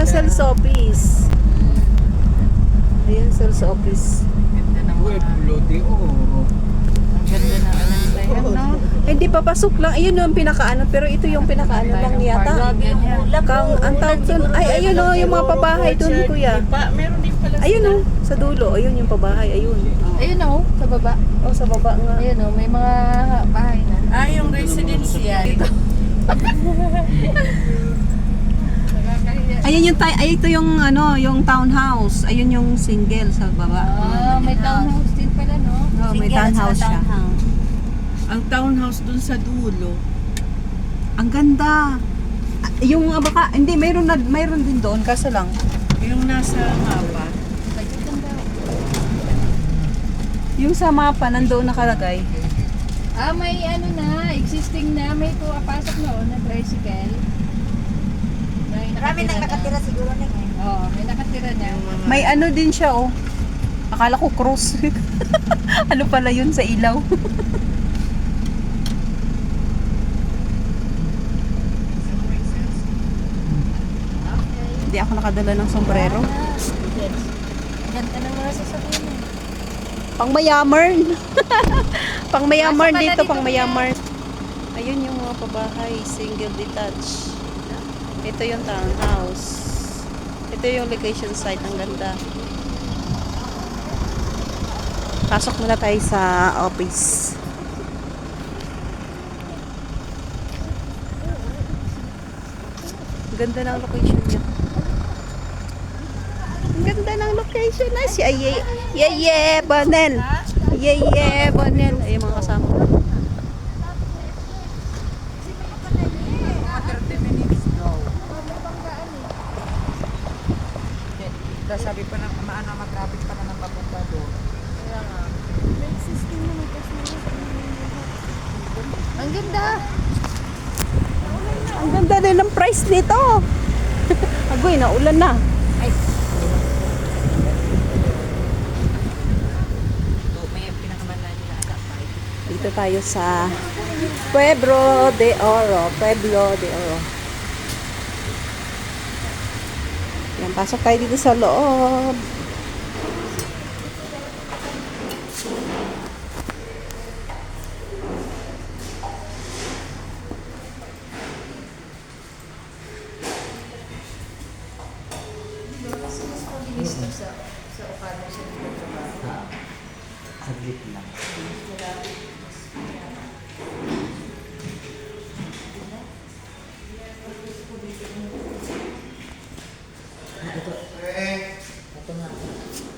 sales office. Ayan, sales office. Ganda ng mga... Pueblo de Oro. Ang ganda ng ano nila yan, no? Hindi, papasok lang. Ayun yung pinakaano. Pero ito yung pinakaano lang yata. Ang tawag dun. Ay, ayun o, yung mga pabahay dun, kuya. Meron din pala Ayun o, sa dulo. Ayun yung pabahay. Ayun. Ayun o, sa baba. Oh, sa baba nga. Ayun o, may mga bahay na. Yung residence yan. Ayun yung ay ito yung ano, yung townhouse. Ayun yung single sa baba. May townhouse din pala, no? Oh, may townhouse siya. Ang townhouse dun sa dulo. Ang ganda. Yung baka hindi mayroon din doon kaso lang. Yung nasa mapa. Yung sa mapa nandoon nakalagay. May ano na, existing na, may pasok na na tricycle. Marami nang nakatira siguro na eh. Oo, may nakatira na. May ano din siya oh. Akala ko cross. Ano pala yun sa ilaw? Hindi ako nakadala ng sombrero. Ganda ng mga sasakyan eh. Pang mayaman. Pang mayaman Pasok ka na dito, dito, pang mayaman. Ayun yung mga pabahay, single detached. Ito yung townhouse. Ito yung location site, ang ganda. Pasok muna tayo sa office. Ganda ng location niya. Ang ganda ng location na si Yeye Bonel. Yeye Bonel. Ay, mga kasama. Sabi pa ng matraffic pa na ng papunta doon. Kaya nga. Ang ganda. Ang ganda din ng price nito. Agoy, naulan na. Ay, May pinakaman nila Dito tayo sa Pueblo de Oro. Pueblo de Oro. Yan, pasok tayo dito sa loob. sa Okada siya nagtatrabaho. Saglit lang.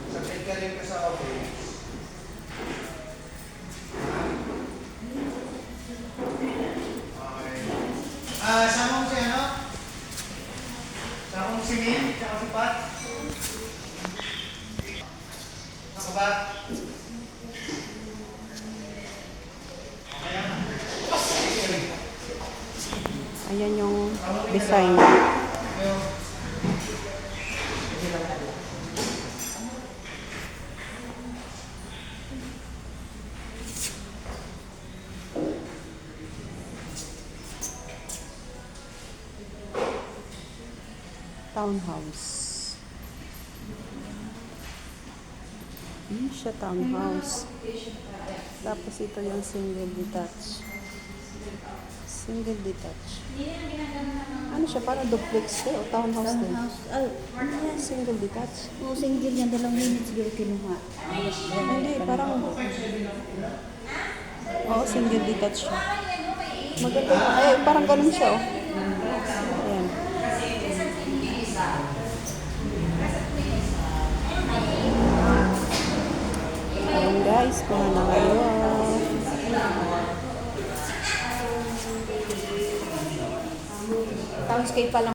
Sabit ka rin ka sa office. Okay. Samong si ano? Samong si Min, tsaka si Pat. Ako ba? Ayan yung design. Townhouse. Yun siya, townhouse. Tapos ito yung single detached. Single detached. Ano siya? Parang duplex o townhouse din. Single detached. Single yan, 2 minutes siguro kinuha. Hindi, parang... Oo, single detached siya. Maganda. Ay, parang ganun siya, oh. Ayan. Ayan guys, kuha na kayo. Townscape pa lang.